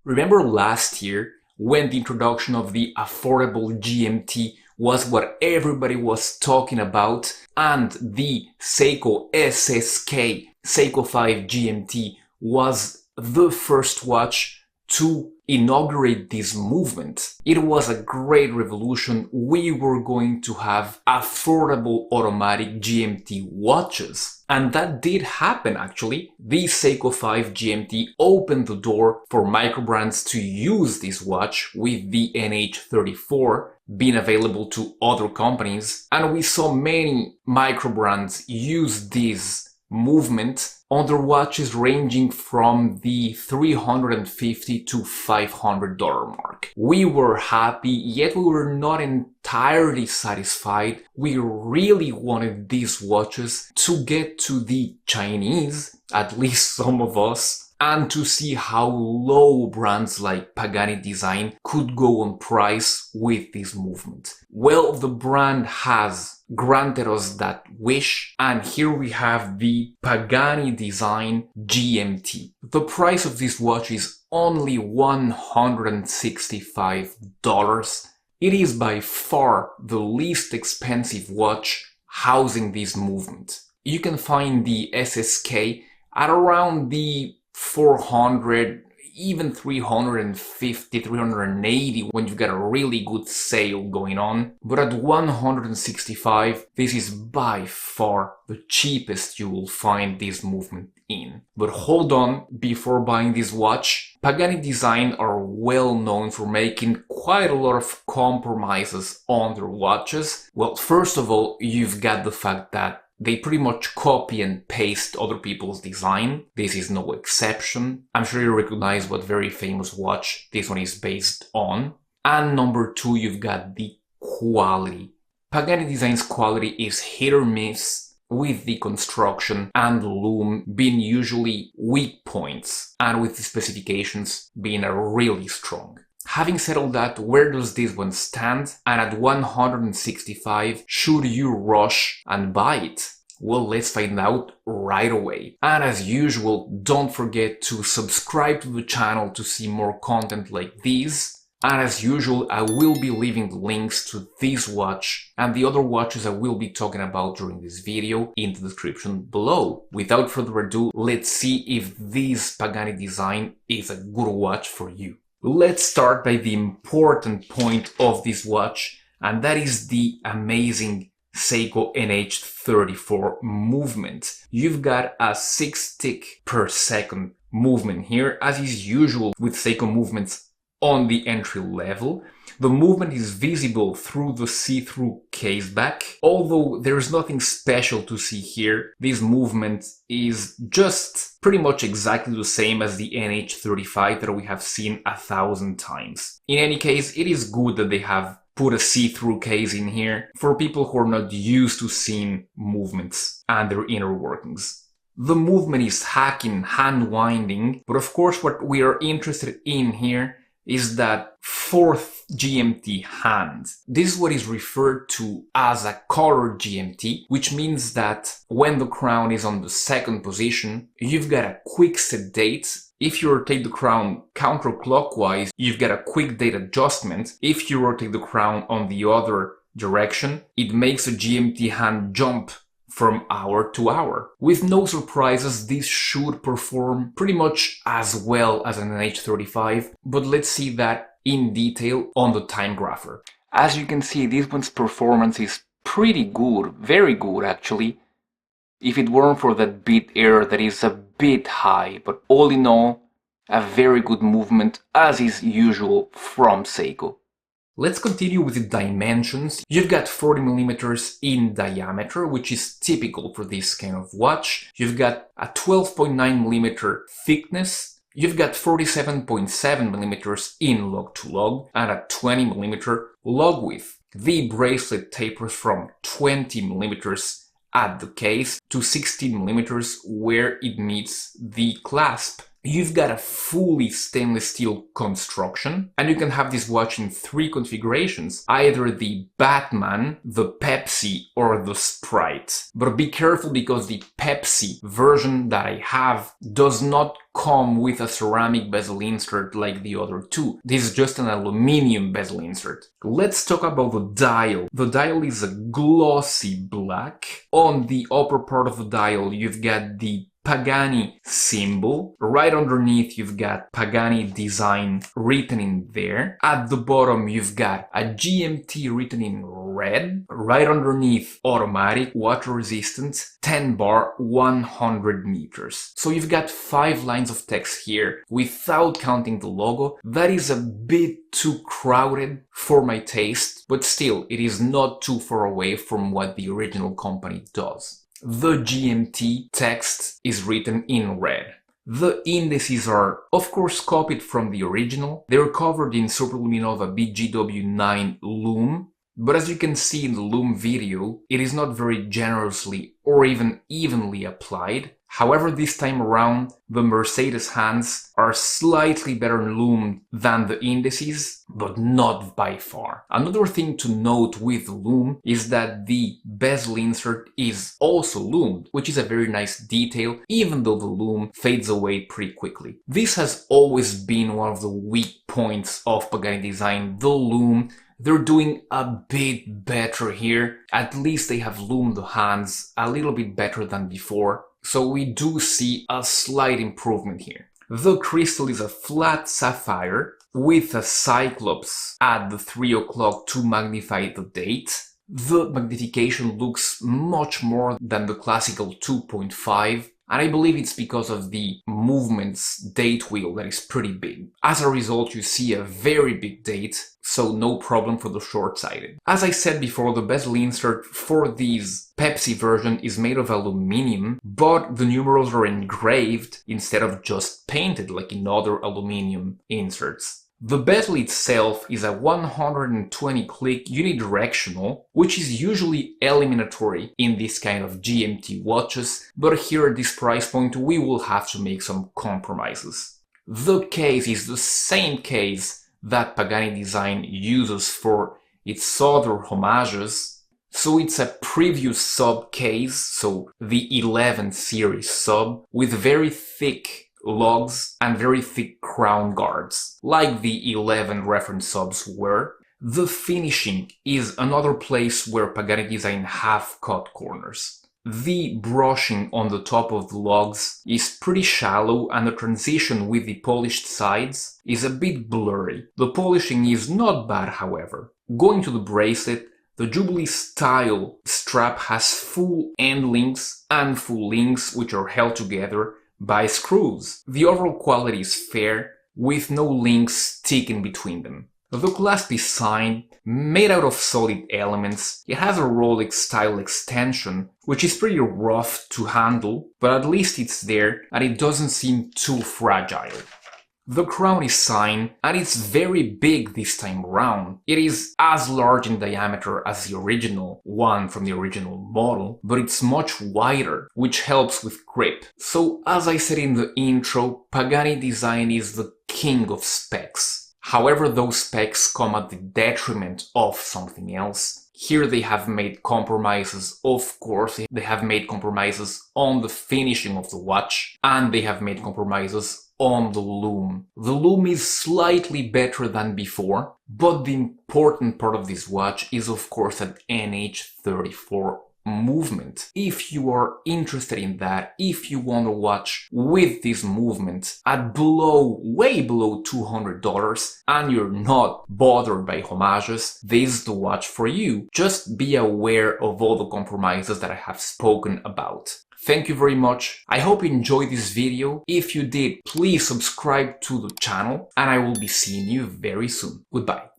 Remember last year when the introduction of the affordable GMT was what everybody was talking about, and the Seiko SSK Seiko 5 GMT was the first watch to inaugurate this movement? It was a great revolution. We were going to have affordable automatic GMT watches. And that did happen actually. The Seiko 5 GMT opened the door for micro brands to use this watch, with the NH34 being available to other companies. And we saw many micro brands use this movement on their watches ranging from the $350 to $500 mark. We were happy, yet we were not entirely satisfied. We really wanted these watches to get to the Chinese, at least some of us, and to see how low brands like Pagani Design could go on price with this movement. Well, the brand has granted us that wish, and here we have the Pagani Design GMT. The price of this watch is only $165. It is by far the least expensive watch housing this movement. You can find the SSK at around the 400, even 350, 380 when you've got a really good sale going on. But at 165, this is by far the cheapest you will find this movement in. But hold on, before buying this watch, Pagani Design are well known for making quite a lot of compromises on their watches. Well, first of all, you've got the fact that they pretty much copy and paste other people's design. This is no exception. I'm sure you recognize what very famous watch this one is based on. And number two, you've got the quality. Pagani Design's quality is hit or miss, with the construction and the loom being usually weak points, and with the specifications being really strong. Having said all that, where does this one stand? And at 165, should you rush and buy it? Well, let's find out right away. And as usual, don't forget to subscribe to the channel to see more content like this. And as usual, I will be leaving the links to this watch and the other watches I will be talking about during this video in the description below. Without further ado, let's see if this Pagani Design is a good watch for you. Let's start by the important point of this watch, and that is the amazing Seiko NH34 movement. You've got a 6 tick per second movement here, as is usual with Seiko movements on the entry level. The movement is visible through the see-through case back. Although there's nothing special to see here, this movement is just pretty much exactly the same as the NH35 that we have seen 1,000 times. In any case, it is good that they have put a see-through case in here for people who are not used to seeing movements and their inner workings. The movement is hacking, hand winding, but of course what we are interested in here is that fourth GMT hand. This is what is referred to as a color GMT, which means that when the crown is on the second position, you've got a quick set date. If you rotate the crown counterclockwise, you've got a quick date adjustment. If you rotate the crown on the other direction, it makes a GMT hand jump from hour to hour. With no surprises, this should perform pretty much as well as an NH35, but let's see that in detail on the time grapher. As you can see, this one's performance is pretty good, very good actually, if it weren't for that bit error that is a bit high, but all in all, a very good movement as is usual from Seiko. Let's continue with the dimensions. You've got 40 millimeters in diameter, which is typical for this kind of watch. You've got a 12.9 millimeter thickness. You've got 47.7 millimeters in lug-to-lug and a 20 millimeter lug width. The bracelet tapers from 20 millimeters at the case to 16 millimeters where it meets the clasp. you've got a fully stainless steel construction, and you can have this watch in 3 configurations, either the Batman, the Pepsi, or the Sprite. But be careful, because the Pepsi version that I have does not come with a ceramic bezel insert like the other two. This is just an aluminum bezel insert. Let's talk about the dial. The dial is a glossy black. On the upper part of the dial, you've got the Pagani symbol. Right underneath, you've got Pagani Design written in there. At the bottom, you've got a GMT written in red. Right underneath, automatic, water resistant, 10 bar, 100 meters. So you've got 5 lines of text here without counting the logo. That is a bit too crowded for my taste, but still, it is not too far away from what the original company does. The GMT text is written in red. The indices are, of course, copied from the original. They're covered in Superluminova BGW9 lume, but as you can see in the lume video, it is not very generously or even evenly applied. However, this time around, the Mercedes hands are slightly better lumed than the indices, but not by far. Another thing to note with lume is that the bezel insert is also lumed, which is a very nice detail, even though the lume fades away pretty quickly. This has always been one of the weak points of Pagani Design, the lume. They're doing a bit better here. At least they have lumed the hands a little bit better than before. So we do see a slight improvement here. The crystal is a flat sapphire with a cyclops at the 3 o'clock to magnify the date. The magnification looks much more than the classical 2.5. And I believe it's because of the movement's date wheel that is pretty big. As a result, you see a very big date, so no problem for the short-sighted. As I said before, the bezel insert for this Pepsi version is made of aluminum, but the numerals are engraved instead of just painted like in other aluminum inserts. The bezel itself is a 120 click unidirectional, which is usually eliminatory in this kind of GMT watches, but here at this price point we will have to make some compromises. The case is the same case that Pagani Design uses for its other homages, so it's a previous sub case, so the 11 series sub, with very thick lugs and very thick crown guards, like the 11 reference subs were. The finishing is another place where Pagani Design have cut corners. The brushing on the top of the lugs is pretty shallow, and the transition with the polished sides is a bit blurry. The polishing is not bad, however. Going to the bracelet, the Jubilee style strap has full end links and full links which are held together by screws. The overall quality is fair, with no links sticking between them. The clasp is signed, made out of solid elements. It has a Rolex style extension, which is pretty rough to handle, but at least it's there and it doesn't seem too fragile. The crown is signed, and it's very big this time around. It is as large in diameter as the original one from the original model, but it's much wider, which helps with grip. So as I said in the intro, Pagani Design is the king of specs. However, those specs come at the detriment of something else. Here they have made compromises, of course. They have made compromises on the finishing of the watch, and they have made compromises on the lume. The lume is slightly better than before, but the important part of this watch is of course an NH34 movement. If you are interested in that, if you want to watch with this movement at way below $200 and you're not bothered by homages, this is the watch for you. Just be aware of all the compromises that I have spoken about. Thank you very much. I hope you enjoyed this video. If you did, please subscribe to the channel and I will be seeing you very soon. Goodbye.